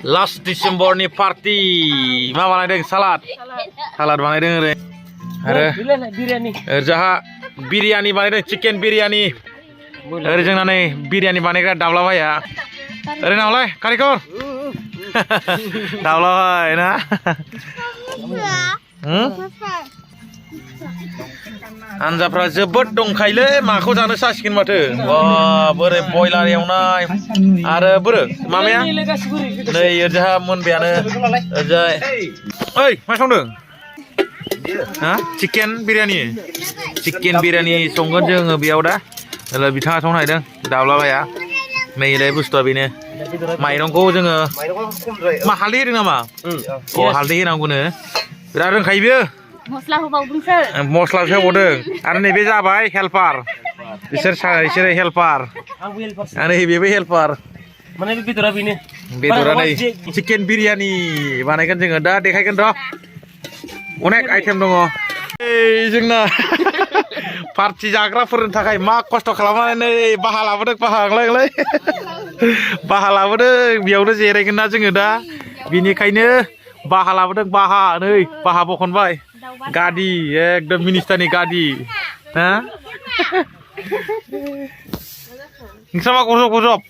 Last December ni party. Ma baनायदों salad. Salad baनायदों आरो जाहा बिरियानि बानायदों चिकेन बिरियानि ओरै जोंना नै बिरियानि बानायग्रा दाब्लाबाया ओरै नावलाय कारिकर दाब्लाबाय ना आनजाफ्रा जोबोद दंखायोलै माखौ जानो सासिगोन माथो बा बोरै बयलार एवनाय आरो बोरो मामाया नै ओरैहा मोनबायानो ओरैजाय ओइ मा संदों हा चिकेन बिरियानि संगोन जोङो बेयाव दा बिथाङा संनो नागिरदों दाब्लाबाया नैलाय बुस्थुआ बेनो माइरंखौ जोङो मा हालदै होदों नामा अ हालदै होनांगौनो बिराद रोंखायो बियो मस्ला होबावदोंसो होबावदों आरो नैबे जाबाय हेल्पार बिसोर हेल्पार आरो बेबो हेल्पार माने बेदरा बेनो बेदरा नै चिकेन बिरियानि बानायगोन जोङो दा देखायगोन र' अनेक आइटेम दङ ओइ जोंना पार्टि जाग्राफोरनि थाखाय मा खस्थ' खालामनानै बाहा लाबोदों बाहा लाबोदों बेयावनो जिरायगोन ना जोङो दा बिनिखायनो बाहा लाबोदों बाहा बखनबाय गादि एकदम मिनिस्टारनि गादि हा नोंस्रा मा गजब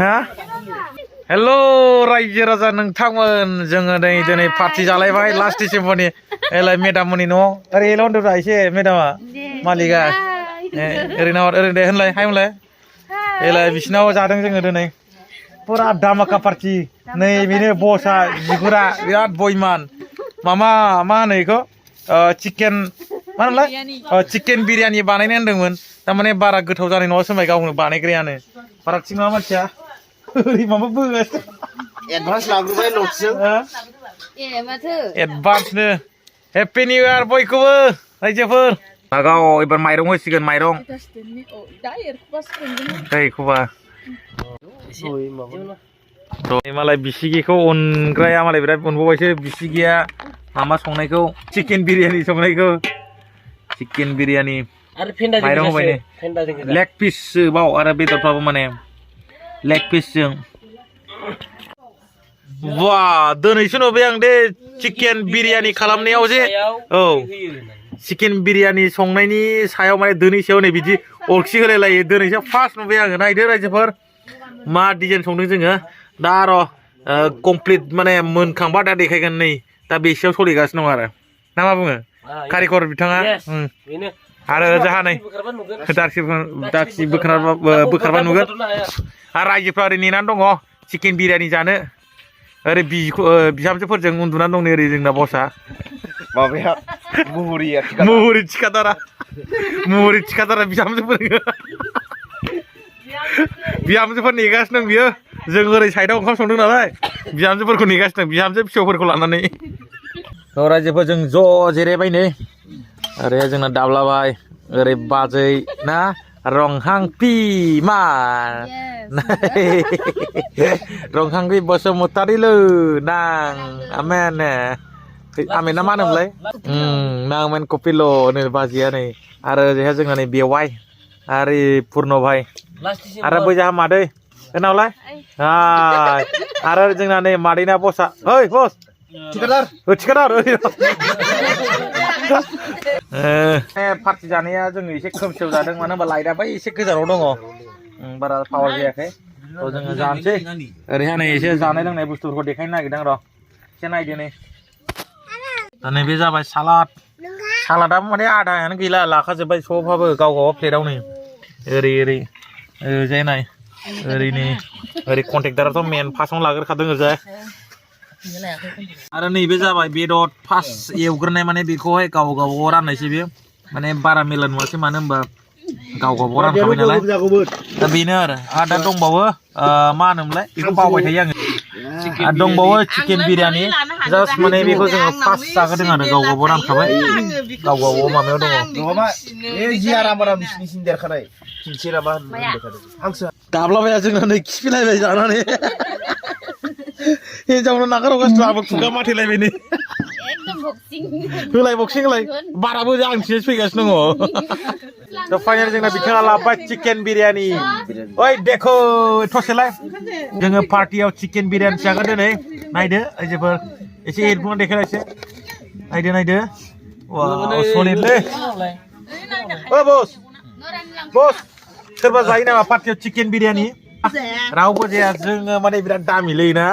हा हेल' रायजो राजा नोंथांमोन जोङो दिनै पार्टि जालायबाय लास्ट डिसेम्बरनि एलाय मेदाममोननि न'आव ओरै एल' होनदोंब्रा एसे मेदामा मालिका ओरैनो दे होनलाय हाय होनलाय एलाय बिसिनाव जादों जोङो दिनै पुरा धामाका पार्टि नै बेनो बसआ बिगुरा बिराद बयमान मामा मा होनो बेखौ चिकेन मा होनलाय चिकेन बिरियानि बानायनो होनदोंमोन थारमाने बारा गोथाव जानाय नङा सोमाय गावनो बानायग्रायानो बारा थिग नङा मानसिया माबा बोगासिनो एडभान्स लाग्रोबाय न'थिजों एडभान्सनो हेपि निउ इयार बयखौबो रायजोफोर गाव एबार माइरं होसिगोन माइरं एखौबा मालाय बिसिगिखौ अनग्राया मालाय बिराद अनबावबायसो बिसिगिया मामा संनायखौ चिकेन बिरियानि संनायखौ चिकेन बिरियानि माइरं होबाय लेग पिस बाव आरो बेदरफ्राबो माने लेग पिसजों वा दिनैसो नुबाय आं दे चिकेन बिरियानि खालामनायाव जे औ चिकेन बिरियानि संनायनि सायाव माने दिनैसो नै बिदि अरखि होलायलायो दिनैसो फार्स्ट नुबाय आङो नायदो रायजोफोर मा डिजाइन संदों जोङो दा र' कमप्लिट माने मोनखांबा दा देखायगोन नै दा बेसेयाव सोलिगासिनो दं आरो ना मा बुङो कारिकर बिथाङा आरो जाहा नै दाखि बोखारबा नुगोन आरो रायजोफ्रा ओरै नेनानै दङ चिकेन बिरियानि जानो ओरै बिहामजोफोरजों उन्दुनानै दं नै ओरै जोंना बसआ माबाया मुहुरि थिखादारा बिहामजोफोर नेगासिनो दं बियो जों ओरै साइडआव ओंखाम संदों नालाय बिहामजोफोरखौ नेगासिनो दं बिहामजो फिसौफोरखौ लानानै रायजोफोर जों ज' जिरायबाय नै ओरै जोंना दाब्लाबाय ओरै बाजै ना रंहां पिमा रंहां पि बसुमतारिलो नां आमेन आमेन ना मा होनोमोनलाय नांमेन कपिल' नै बाजिया नै आरो ओरैहाय जोंना नै बेवाइ आरो पुर्न भाइ आरो बै जाहा मादै होनावलाय आरो जोंना नै मादैना बसआ ओइ बस थिखादार पार्टि जानाया जोङो एसे खोमसियाव जादों मानो होनबा लाइटआ बै एसे गोजानाव दङ बारा पावार जायाखै जोङो जानोसै ओरैहाय नै एसे जानाय लोंनाय बुस्थुफोरखौ देखायनो नागिरदों र' एसे नायदो नै नैबे जाबाय सालादा माने आदायानो गैला लाखाजोब्बाय सबहाबो गाव प्लेटाव नै ओरै ओरैजाय नाय ओरै कन्ट्रेक्टाराथ' मेन फार्स्टआवनो लाग्रोखादों ओरैजाय आरो नैबे जाबाय बेदर फार्स्ट एवग्रोनाय माने बेखौहाय गाव गावबागाव राननायसै बे माने बारा मेला नुवासै मानो होनबा गाव गावबागाव रानखाबाय नालाय दा बेनो आरो दा दंबावो मा होनोमोनलाय बेखौ बावबाय थायो आङो आरो दंबावो चिकेन बिरियानि जास्ट माने बेखौ जोङो फार्स्ट जाग्रोदों आरो गाव गावबागाव रानखाबाय गाव गावबागाव माबायाव दङ दाब्लाबाया जोंना नै खिफिलायबाय जानानै हिन्जावनो नागारहरगासिनो आंबो खुगा माथेलायबाय नै होलाय बक्सिं होलाय बाराबो आंथिंसो फैगासिनो दङ दा फाइनाल जोंना बिथाङा लाबोबाय चिकेन बिरियानि ओइ देखो थसेलाय जोङो पार्टियाव चिकेन बिरियानि जागोन दिनै नायदो आइजोफोर एसे एरफुना देखायलायसै नायदो वाव सलिडलै ओ बस सोरबा जायो नामा पार्टियाव चिकेन बिरियानि रावबो जाया जोङो माने बिराद दामिलै ना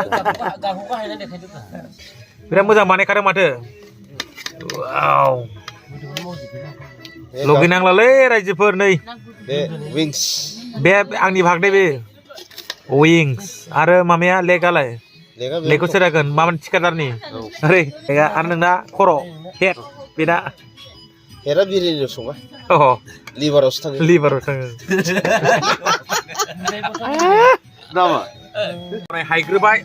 बिराद मोजां बानायखादों माथो वाव लगिनांलालै रायजोफोर नै विंस बे आंनि भाग दे बे विंस आरो मामाया लेगालाय लेगखौ सोरागोन मामोन थिखादारनि ओरै लेगा आरो नोंना खर' हेड बेना हेरा बिरियानि संगा अ लिभारावसो थाङो नामा हायग्रोबाय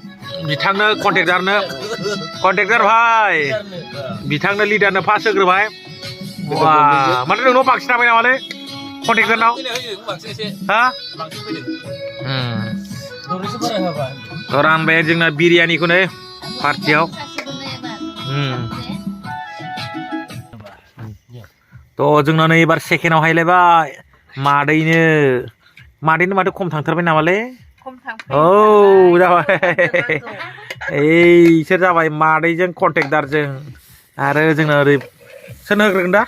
बिथांनो कन्ट्रेक्टार भाई बिथांनो लिडारनो फार्स्ट होग्रोबाय वा माथो नोंनाव बांसिन हाबाय नामालै कन्ट्रेक्टारनाव हा रानबाय जोंना बिरियानिखौनो पार्टियाव थ' जोंना नै एबार सेकेन्डआव हायलायबाय मादैनो माथो खम थांथारबाय नामालै औ जाबाय इसोर जाबाय मादैजों कन्ट्रेक्टारजों आरो जोंना ओरै सोरनो होग्रोगोन दा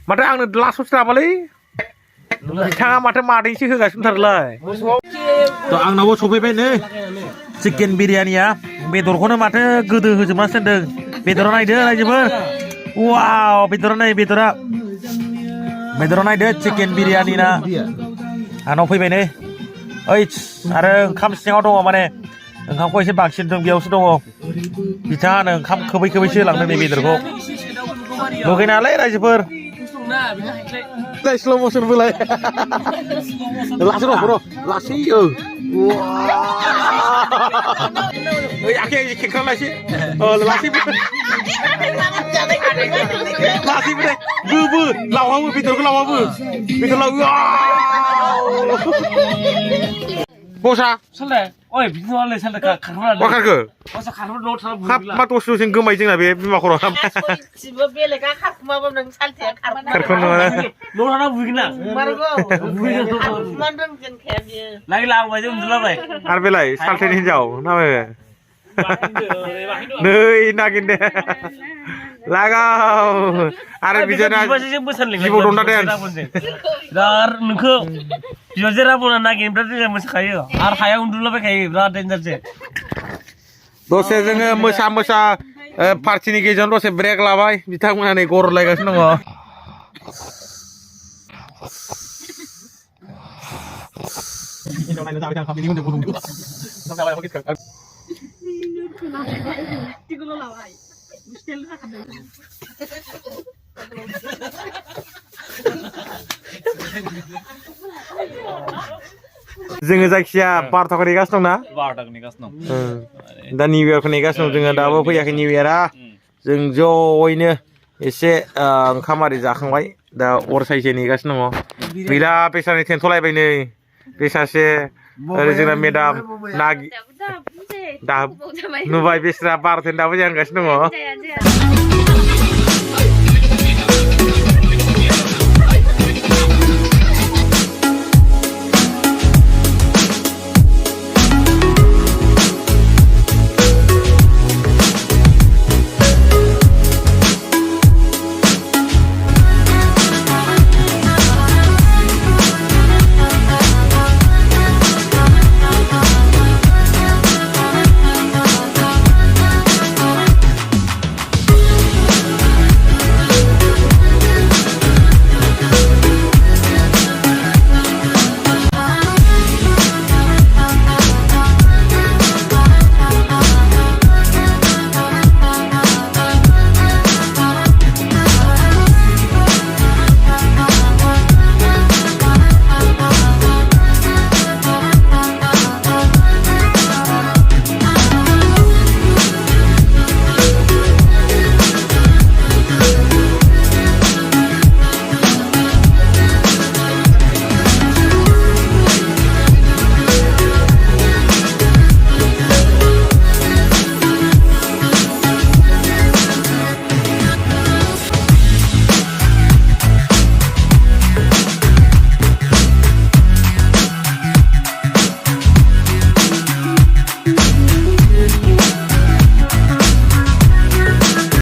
माथो आंनो लास्टआवसो नामालै बिथाङा माथो मादैसो होगासिनो थारलाय थ' आंनावबो सफैबाय नै चिकेन बिरियानिया बेदरखौनो माथो गोदो होजोबनासो दोनदों बेदरा नायदो रायजोफोर वाव बेदरा नायदो चिकेन बिरियानि ना आंनाव फैबाय नै ओइ आरो ओंखाम सिङाव दङ माने ओंखामखौ एसे बांसिन दं बेयावसो दङ बिथाङानो ओंखाम खोबै होलांदों नै बेदरखौ लुगैनायालै रायजोफोर स्ल' मसन बोलाय लासै लासै ओइ आखाइ खेंख्रालायसै लासै गोबो लावहाबो बेदरखौ लावहाबो बसा मा दसेनो गोमायो जोंना बे बिमा खर'आ आरो बेलाय सालथेनि हिनजाव नामाय नै नागिन दे लागाव आरो बिदिनो जिबौ दंना देन नोंखौ बिबाजै राबना नागिरनिफ्राय जोङो मोसाखायो आरो हायाव उन्दुलाबायखायो बिराद देन्जारसो दसे जोङो मोसा पार्टिनि गेजेराव दसे ब्रेक लाबाय बिथांमोना नै गरलायगासिनो दङ जोङो जायखिया 12थाखौ नेगासिनो दंना 12थाखौ नेगासिनो दं दा निउ इयारखौ नेगासिनो दं जोङो दाबो फैयाखै निउ इयारा जों ज'यैनो एसे ओंखाम आरि जाखांबाय दा अर साइसे नेगासिनो दङ गैला बेसानि टेन्थ'लायबाय नै बेसासे ओरै जोंना मेदाम नुबाय बेस्रा 12 दाबो जागासिनो दङ